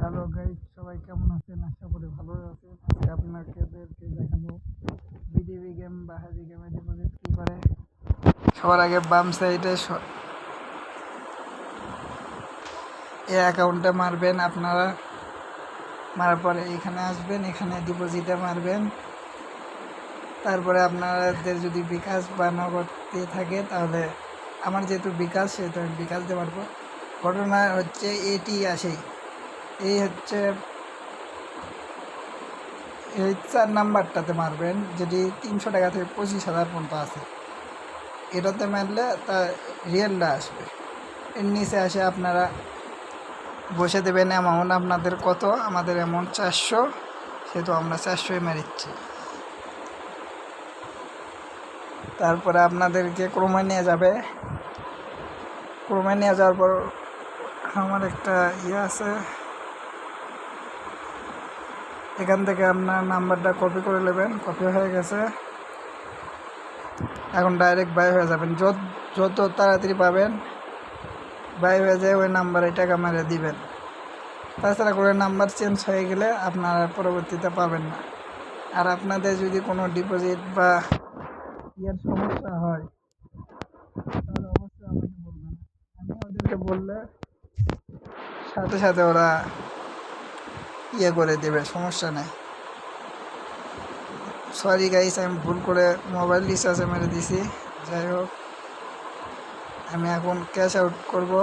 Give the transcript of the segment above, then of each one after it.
Hello guys, সবাই কেমন আছেন? আশা করি ভালো আছেন। আজকে আপনাদেরকে দেখাবো বিডিবি গেম বা হাজি গেমে ডিপোজিট কী করে। সবার আগে বাম সাইডে এই অ্যাকাউন্টে মারবেন আপনারা। মারার পরে এখানে আসবেন, এখানে ডিপোজিটে মারবেন। তারপরে আপনাদের যদি বিকাশ বা নগদ দিয়ে থাকে তাহলে আমার যেহেতু বিকাশ, সেহেতু আমি বিকাশ দিতে পারবো। ঘটনা হচ্ছে এটি আসেই, এই হচ্ছে এই 4 নাম্বারটাতে মারবেন, যেটি 300 টাকা থেকে 25,000 পর্যন্ত আছে। এটাতে মারলে তা রিয়েলটা আসবে। এর নিচে আসে আপনারা বসে দেবেন অ্যামাউন্ট আপনাদের কত। আমাদের অ্যামাউন্ট 400, সেহেতু আমরা 400-ই মারিচ্ছি। তারপরে আপনাদেরকে ক্রমে নিয়ে যাবে। ক্রমে নিয়ে যাওয়ার পর আমার একটা আছে, এখান থেকে আপনার নাম্বারটা কপি করে নেবেন। কপি হয়ে গেছে, এখন ডাইরেক্ট বাই হয়ে যাবেন। যত তাড়াতাড়ি পাবেন বাই হয়ে যায় ওই নাম্বারে টাকা মেরে দিবেন। তাছাড়া করে নাম্বার চেঞ্জ হয়ে গেলে আপনারা পরবর্তীতে পাবেন না। আর আপনাদের যদি কোনো ডিপোজিট বা সমস্যা হয় তাহলে অবশ্যই আমাকে বলবেন। আমি ওদেরকে বললে সাথে সাথে ওরা করে দেবে, সমস্যা নেই। সরি গাইস, আমি ভুল করে মোবাইল রিচার্জে মেরে দিছি। যাই হোক, আমি এখন ক্যাশ আউট করব।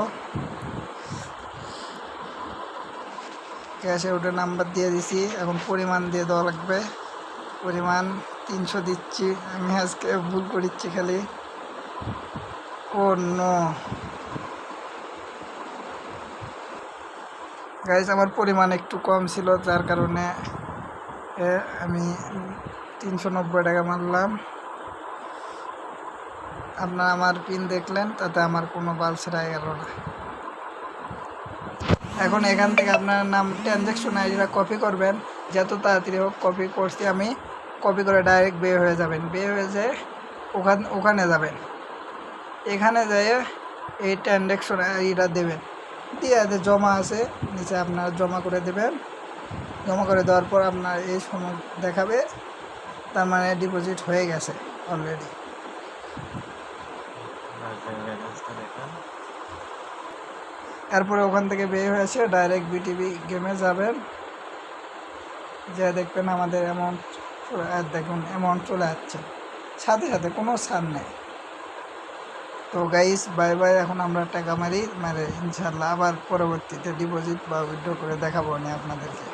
ক্যাশ আউটের নাম্বার দিয়ে দিছি, এখন পরিমাণ দিয়ে দেওয়া লাগবে। পরিমাণ 300 দিচ্ছি। আমি আজকে ভুল করিচ্ছি খালি। ও নো গাইস, আমার পরিমাণ একটু কম ছিল, যার কারণে আমি 390 টাকা মারলাম। আপনারা আমার পিন দেখলেন, তাতে আমার কোনো বাল ছেড়াই গেল না। এখন এখান থেকে আপনার নাম ট্রানজ্যাকশন আইডিটা কপি করবেন। যত তাড়াতাড়ি হোক কপি করছি আমি। কপি করে ডাইরেক্ট বের হয়ে যাবেন। বের হয়ে যেয়ে ওখানে যাবেন। এখানে যেয়ে এই ট্রানজ্যাকশন আইডিটা দেবেন, দিয়ে জমা আছে নিচে, আপনারা জমা করে দেবেন। জমা করে দেওয়ার পর আপনার এই সময় দেখাবে, তার মানে ডিপোজিট হয়ে গেছে অলরেডি। তারপরে ওখান থেকে বের হয়েছে ডাইরেক্ট বিটিভি গেমে যাবেন। যে দেখবেন আমাদের অ্যামাউন্ট, দেখুন অ্যামাউন্ট চলে যাচ্ছে সাথে সাথে, কোনো ছাড় নেই। তো গাইস, বাই বাই। এখন আমরা টাকা মারি ইনশাল্লাহ আবার পরবর্তীতে ডিপোজিট বা উইথড্র করে দেখাবো না আপনাদেরকে।